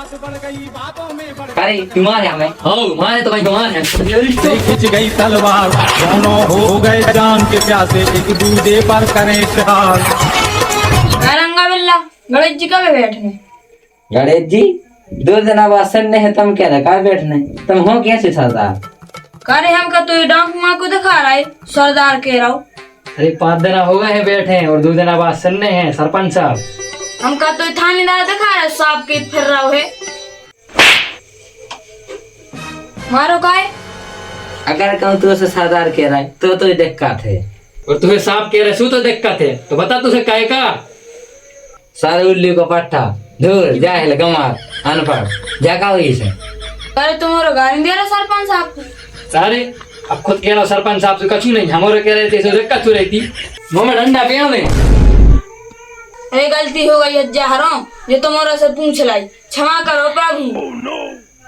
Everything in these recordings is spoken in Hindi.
अरे बीमार है हमें। हो मारे तो भाई बीमार है। खिंच गई तलवार, दोनों हो गए जान के प्यासे, एक दूसरे पर करें प्यार। रंगा बिल्ला गणेश जी कब बैठने? गणेश जी 2 दिन बाद संडे है, तुम क्या रखा बैठने? तुम हो कैसे सरदार? करे हम का तो डांक माँ को दिखा रहा है सरदार कह रहा हूँ। अरे 5 दिन हो गए हैं बैठे हैं और 2 दिन बाद सन्ने हैं सरपंच साहब। हम का तो थानेदार दिखा रहा है सांप के फिर रहा है। मारो का है? अगर कहूँ तो से सरदार कह रहा है तो दिक्कत है। और तुम्हें सांप कह रहे सू तो दिक्कत है, तो बता तुझे काहे का? सारे उल्लू को पट्टा दूर जाहिल गंवार अनपढ़ जागा हुई से। अरे तुम्हारा गाली दे रहा सरपंच साहब को। सारे अब खुद कह रहा सरपंच साहब से कछु नहीं, हमारे कह रहे थे सो दिक्कत हो रही थी। मुंह में डंडा पेड़ दे। अरे गलती हो गई अज्जा हराम, ये तुम्हारा से पूछ लाई, क्षमा करो प्रभु।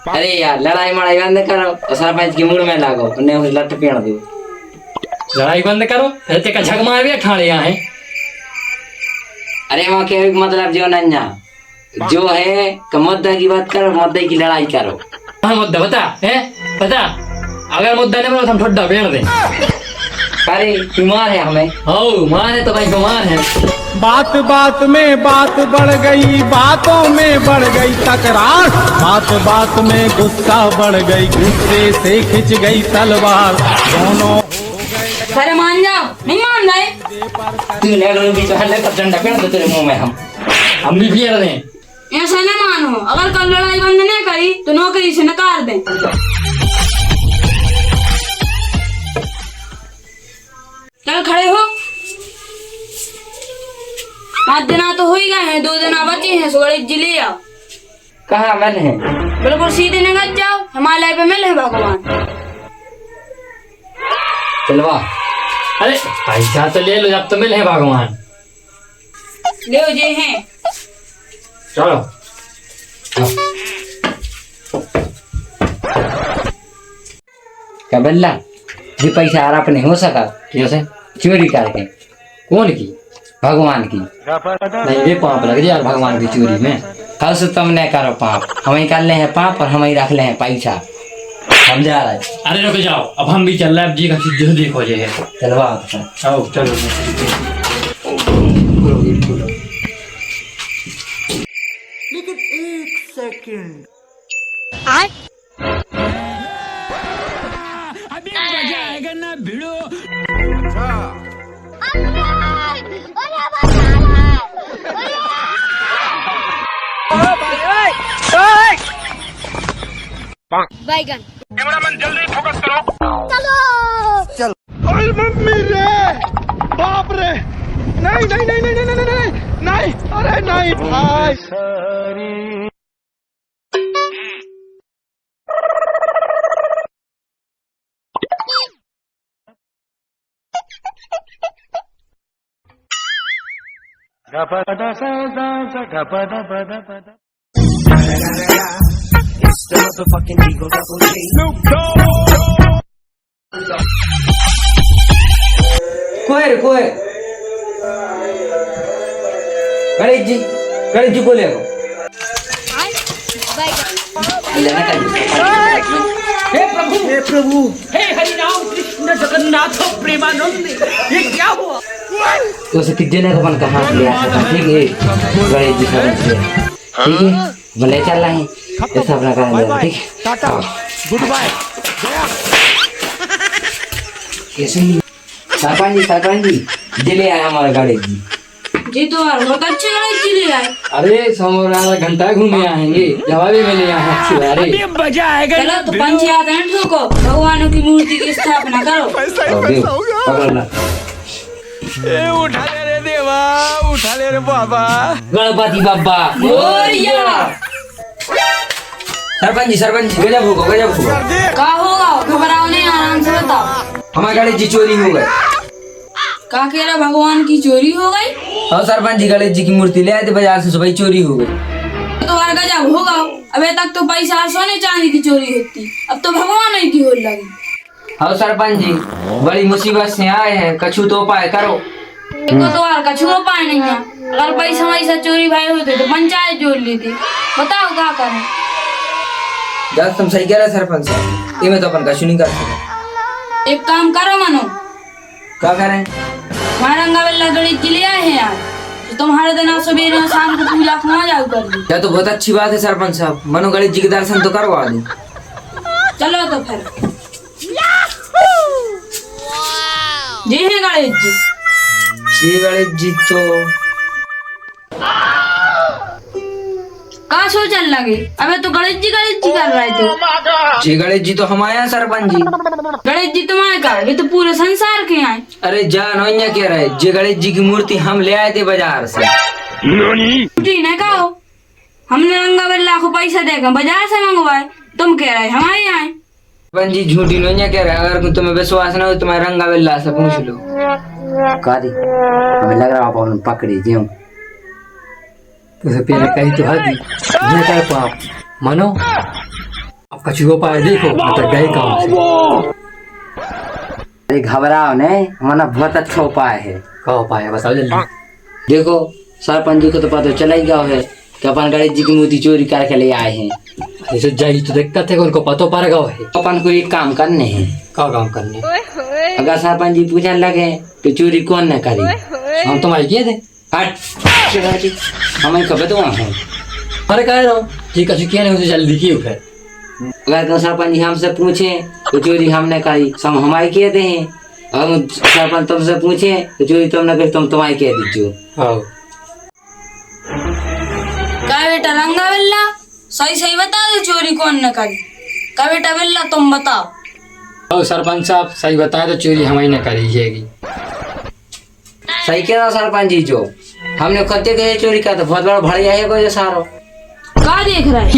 अरे यार लड़ाई मड़ाई बंद करो और सरपंच की मुड़ में लागो, उन्हें उस लठ पेड़ दो। लड़ाई बंद करो फिर ते का झक मार भी ठाणे यहाँ है। अरे वहाँ के मतलब जो नन्या जो है मुद्दा की बात करो, मुद्दे की लड़ाई करो। हाँ मुद्दा बता है बता, अगर मुद्दा नहीं बोलो तो हम ठोड्डा पेड़ दे। अरे बीमार है हमें। हो मारे तो भाई बीमार है। बात बात में बात बढ़ गई, बातों में बढ़ गई तकरार, बात बात में गुस्सा बढ़ गई, गुस्से से खिंच गई तलवार, दोनों अरे मान जाओ, नहीं मान रहे? तू ले बीच में का डंडा पेड़ दो तेरे मुंह में। हम भी पेड़ दें। ऐसा न मानो, अगर कल लड़ाई बंद नहीं करी तो नौकरी से नकार दें। चल खड़े हो। 5 दिन तो हो ही गए हैं, 2 दिन बचे हैं, सो गणेश जी ले आओ। कहाँ मिल है? बिल्कुल सीधे निकल जाओ, हिमालय पे मिल है भगवान। चलवा। अरे पैसा तो ले लो, जब तो मिल है भगवान। ले जे हैं। चलो क्या बल्ला ये पैसा आ अपने हो सका जैसे चोरी करके? कौन की? भगवान की। नहीं ये पाप लग जाए भगवान की चोरी में। कल से तुम नहीं करो पाप, हम ही कर ले हैं पाप और हम ही रख ले हैं पैसा, समझा रहा है? अरे रुक जाओ, अब हम भी चल रहे हैं, जी का जो देखो जे है। चलवा आओ चलो। लेकिन 1 सेकंड अभी मजा आएगा ना भिड़ो। बैगन कैमरामैन जल्दी फोकस करो। चलो अरे मम्मी रे, बाप रे, नहीं नहीं नहीं नहीं नहीं नहीं नहीं, अरे नहीं भाई। कोई गणेश जी को ले आओ। हे प्रभु, हे हरि राम कृष्ण जगन्नाथ प्रेमानंद, ये क्या हुआ? तो उसे कितने ने अपन कहाँ लिया था? ठीक है गणेश जी समझ गए, ठीक है भले चल रहे हैं ऐसा अपना काम है, ठीक है टाटा गुड बाय। कैसे ही सरपंच जी दिले आए हमारे गणेश जी। जी तो बहुत अच्छे गणेश जी ले आए। अरे सोमवार घंटा घूमे आएंगे, जवाबी में ले आए अच्छी बात है। मजा आएगा। चलो तो पंचायत में ठोको, भगवानों की मूर्ति की स्थापना करो। पकड़ना उठा ले रे देवा, उठा ले रे बाबा। गणपति बाबा मोरिया। सरपंच जी गजब होगा का होगा? घबराओ नहीं, आराम से बताओ। हमारे गणेश जी चोरी हो गए। का कह रहा भगवान की चोरी हो गई? और सरपंच जी गणेश जी की मूर्ति ले आए थे बाजार से, सुबह चोरी हो गई। तो और गजब होगा, अबे तक तो पैसा सोने चांदी की चोरी होती, अब तो भगवान की हो लगी। हाँ सरपंच जी बड़ी मुसीबत से आए हैं, कछु तो उपाय करो। इनको तो और कछु उपाय नहीं है। अगर पैसा वैसा चोरी भाई होते तो पंचायत जोड़ लेते। बताओ क्या करें। जब तुम सही कह रहे सरपंच साहब, ये में तो अपन कछु नहीं कर सकते। एक काम करो मनो, क्या करें? हमारा रंगावेला गणेश जी ले आए हैं यार, तो तुम्हारे दिन आप सवेरे और शाम को पूजा कहाँ जाओ कर दी। यह तो बहुत अच्छी बात है सरपंच साहब, मनो गणेश जी के दर्शन तो करवा दो। चलो तो फिर जी है गणेश जी। श्री गणेश जी तो कहाँ सो चल लगे? अबे तो गणेश जी कर रहे थे। श्री गणेश जी तो हमारे यहाँ सरपंच जी। गणेश जी तुम्हारे का, ये तो पूरे संसार के आए। अरे जान वही कह रहे, जी गणेश जी की मूर्ति हम ले आए थे बाजार से। जी ने कहो, हमने रंगावेला को पैसा देकर बाजार से मंगवाए, तुम कह रहे हमारे यहाँ आए। सरपंच जी झूठी नहीं कह रहे, अगर तुम्हें विश्वास न हो तुम्हारे रंगावेला से पूछ लो। कादी हमें लग रहा आप पकड़ी जी तुझे पहले कही तो हदी नहीं कर पाओ मनो। अब कछु उपाय देखो, मैं तो गए काम से। अरे घबराओ नहीं, हमारा बहुत अच्छा उपाय है। क्या उपाय है बताओ जल्दी। देखो सरपंच जी को तो पता चला ही गया है कि अपन गणेश जी की मूर्ति चोरी करके ले आए हैं। ऐसे जाएगी तो दिक्कत है, उनको पता पड़ गया है। अपन को एक काम करने हैं। क्या काम करने? अगर सरपंच जी पूछने लगे तो चोरी कौन न करी, हम तुम्हारे किए थे। हट जी हमें कब तो वहाँ है। अरे कह रहा हूँ ठीक है, किया नहीं उसे जल्दी किए फिर। अगर तो सरपंच जी हमसे पूछे तो चोरी हमने करी, सब हमारे किए थे। और सरपंच तुमसे पूछे तो चोरी तुमने करी, तुम तुम्हारी कह दीजिए। हाँ क्या बेटा रंगावेला सही सही बता दो, चोरी कौन ने करी? क्या बेटा बेल्ला तुम बताओ। और सरपंच साहब सही बताए तो चोरी हमारी न करी जाएगी। सही कह रहा सरपंच जी, जो हमने कत्ते के चोरी का तो बहुत बड़ा भड़िया है कोई सारो। क्या देख रहा है?